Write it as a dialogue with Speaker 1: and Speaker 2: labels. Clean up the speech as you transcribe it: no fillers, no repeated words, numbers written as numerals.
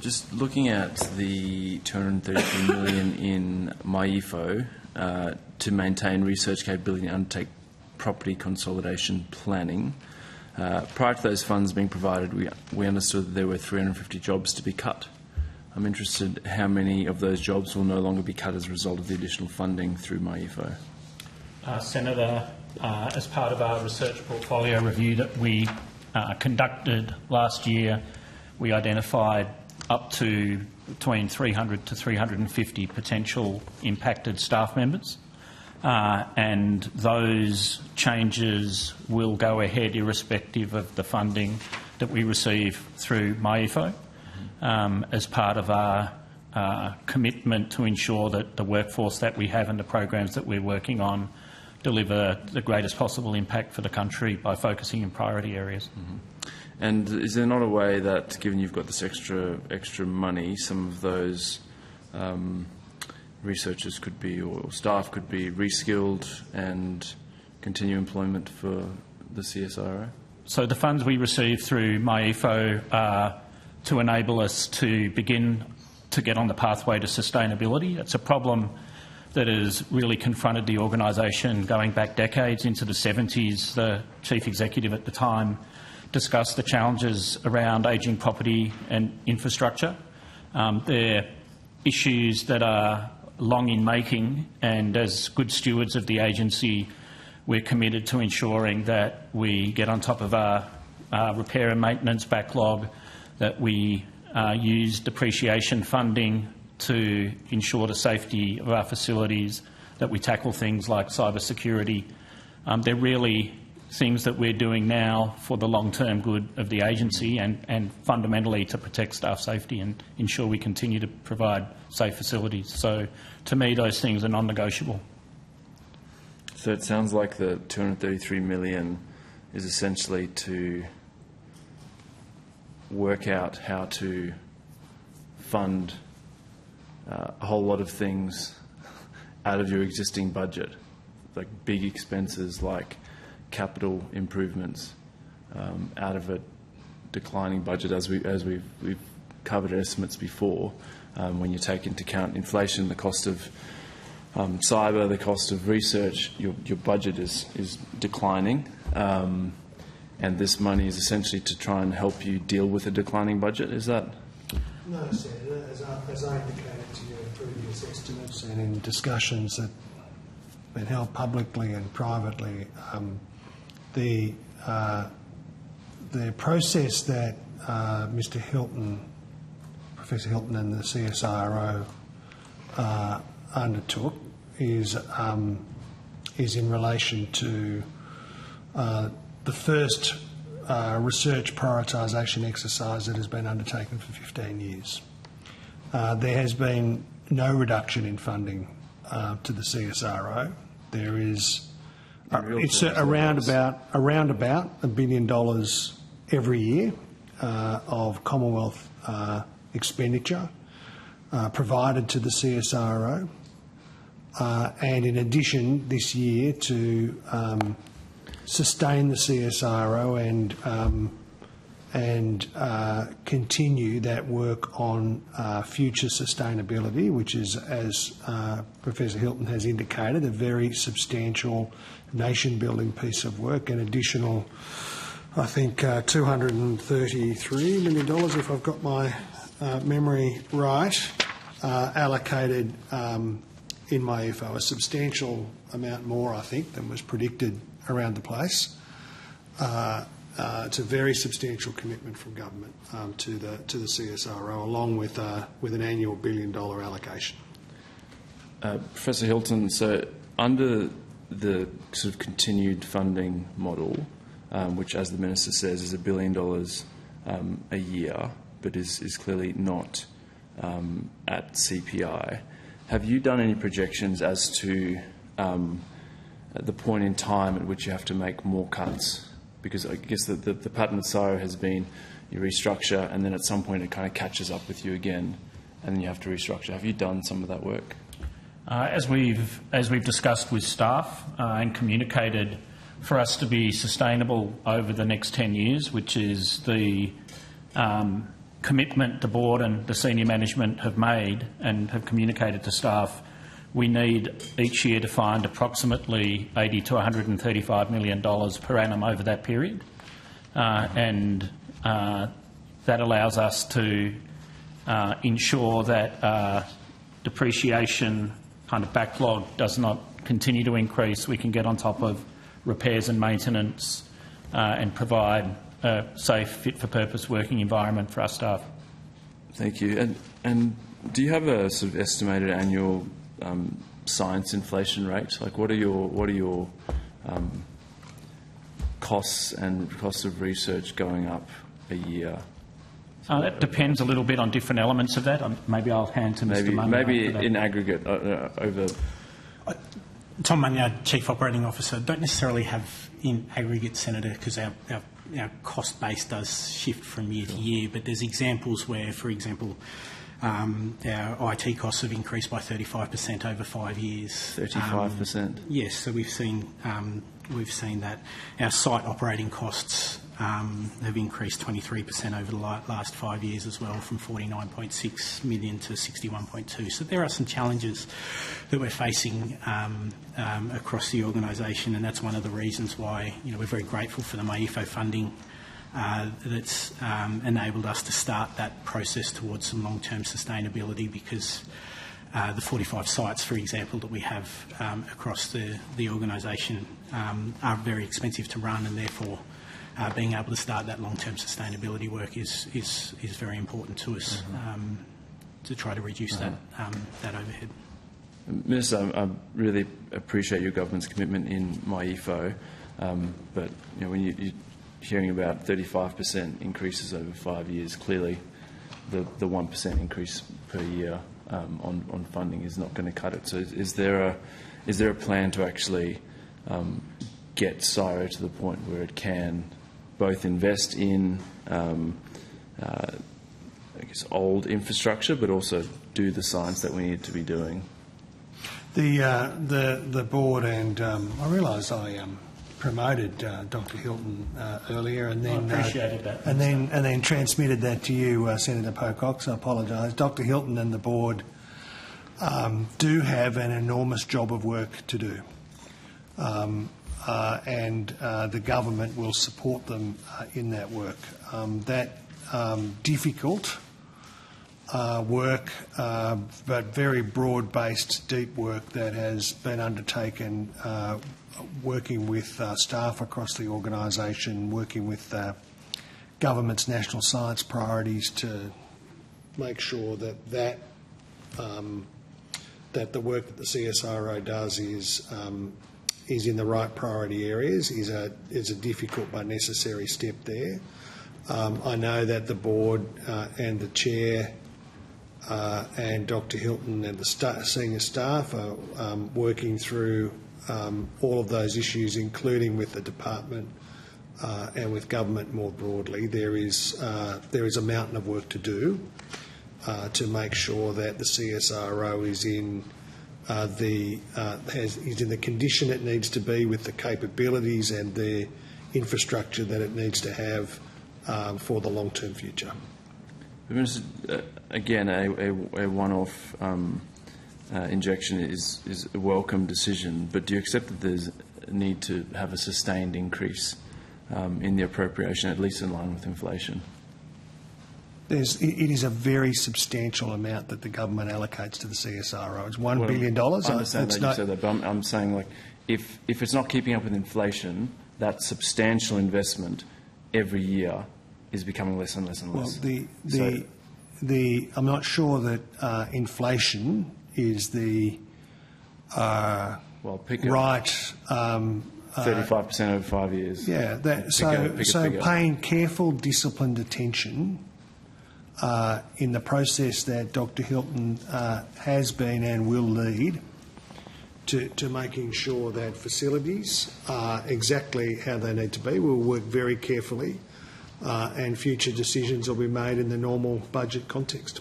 Speaker 1: just looking at the 233 million in MyEFO to maintain research capability and undertake property consolidation planning. Prior to those funds being provided, we understood that there were 350 jobs to be cut. I'm interested how many of those jobs will no longer be cut as a result of the additional funding through MyEFO.
Speaker 2: Senator, as part of our research portfolio review that we conducted last year, we identified up to between 300 to 350 potential impacted staff members. And those changes will go ahead irrespective of the funding that we receive through MyEFO as part of our commitment to ensure that the workforce that we have and the programs that we're working on deliver the greatest possible impact for the country by focusing in priority areas.
Speaker 1: And is there not a way that, given you've got this extra money, some of those researchers could be, or staff could be, reskilled and continue employment for the CSIRO?
Speaker 2: So the funds we receive through MyEFO are to enable us to begin to get on the pathway to sustainability. It's a problem that has really confronted the organisation going back decades into the 70s. The chief executive at the time discussed the challenges around ageing property and infrastructure. They're issues that are long in making, and as good stewards of the agency, we're committed to ensuring that we get on top of our repair and maintenance backlog, that we use depreciation funding to ensure the safety of our facilities, that we tackle things like cyber security. They're really things that we're doing now for the long-term good of the agency and fundamentally to protect staff safety and ensure we continue to provide safe facilities. So to me, those things are non-negotiable.
Speaker 1: So it sounds like the 233 million is essentially to work out how to fund a whole lot of things out of your existing budget, like big expenses like capital improvements, out of a declining budget, as we've covered estimates before. When you take into account inflation, the cost of cyber, the cost of research, your budget is declining, and this money is essentially to try and help you deal with a declining budget. Is that?
Speaker 3: No, Senator. As I indicated to you in previous estimates and in discussions that have been held publicly and privately, the process that Mr. Hilton, Professor Hilton, and the CSIRO undertook is in relation to the first research prioritisation exercise that has been undertaken for 15 years. There has been no reduction in funding to the CSIRO. There is it's around about $1 billion every year of Commonwealth expenditure provided to the CSIRO, and in addition this year to sustain the CSIRO and continue that work on future sustainability, which is, as Professor Hilton has indicated, a very substantial nation-building piece of work. An additional, I think, $233 million, if I've got my memory right, allocated in MyEFO, a substantial amount more, I think, than was predicted around the place. It's a very substantial commitment from government to the CSIRO, along with an annual $1 billion allocation.
Speaker 1: Professor Hilton, so under the sort of continued funding model, which, as the Minister says, is $1 billion a year, but is clearly not at CPI, have you done any projections as to the point in time at which you have to make more cuts? Because I guess the pattern with CSIRO has been you restructure and then at some point it kind of catches up with you again and then you have to restructure. Have you done some of that work?
Speaker 2: As we've discussed with staff and communicated, for us to be sustainable over the next 10 years, which is the commitment the board and the senior management have made and have communicated to staff, we need each year to find approximately $80 to $135 million per annum over that period. And that allows us to ensure that depreciation kind of backlog does not continue to increase. We can get on top of repairs and maintenance and provide a safe, fit-for-purpose working environment for our staff.
Speaker 1: Thank you. And do you have a sort of estimated annual science inflation rate? Like, what are your costs and costs of research going up a year?
Speaker 2: That depends a little bit on different elements of that. Maybe I'll hand to Mr. Munro.
Speaker 1: Maybe in aggregate over.
Speaker 4: Tom Munyard, Chief Operating Officer. Don't necessarily have in aggregate, Senator, because our cost base does shift from year to year, but there's examples where, for example, our IT costs have increased by 35% over 5 years.
Speaker 1: 35%?
Speaker 4: Yes, so we've seen that. Our site operating costs have increased 23% over the last 5 years as well, from 49.6 million to 61.2. So there are some challenges that we're facing across the organisation, and that's one of the reasons why we're very grateful for the MyEFO funding that's enabled us to start that process towards some long-term sustainability, because the 45 sites, for example, that we have across the organisation are very expensive to run, and therefore being able to start that long-term sustainability work is very important to us to try to reduce that overhead.
Speaker 1: Minister, I really appreciate your government's commitment in MyEFO, but when you're hearing about 35% increases over 5 years, clearly the 1% increase per year on funding is not going to cut it. So is there a plan to actually get Csiro to the point where it can both invest in old infrastructure, but also do the science that we need to be doing?
Speaker 3: The board, and I realise I promoted Dr. Hilton earlier, and then
Speaker 2: appreciated that,
Speaker 3: and then transmitted that to you, Senator Pocock. So I apologise. Dr. Hilton and the board do have an enormous job of work to do. And the government will support them in that work. That difficult work, but very broad-based, deep work that has been undertaken, working with staff across the organisation, working with government's national science priorities to make sure that the work that the CSIRO does is in the right priority areas, is a difficult but necessary step there. I know that the board and the chair and Dr. Hilton and the senior staff are working through all of those issues, including with the department and with government more broadly. There is a mountain of work to do to make sure that the CSIRO is in is in the condition it needs to be, with the capabilities and the infrastructure that it needs to have for the long-term future.
Speaker 1: Again, a one-off injection is a welcome decision, but do you accept that there's a need to have a sustained increase in the appropriation, at least in line with inflation?
Speaker 3: It is a very substantial amount that the government allocates to the CSIRO. It's $1 billion.
Speaker 1: I understand that you said that, but I'm saying, like, if it's not keeping up with inflation, that substantial investment every year is becoming less and less and less.
Speaker 3: Well, I'm not sure that inflation is the right.
Speaker 1: 35% over 5 years.
Speaker 3: Yeah. Paying careful, disciplined attention in the process that Dr. Hilton has been and will lead to making sure that facilities are exactly how they need to be. We'll work very carefully, and future decisions will be made in the normal budget context.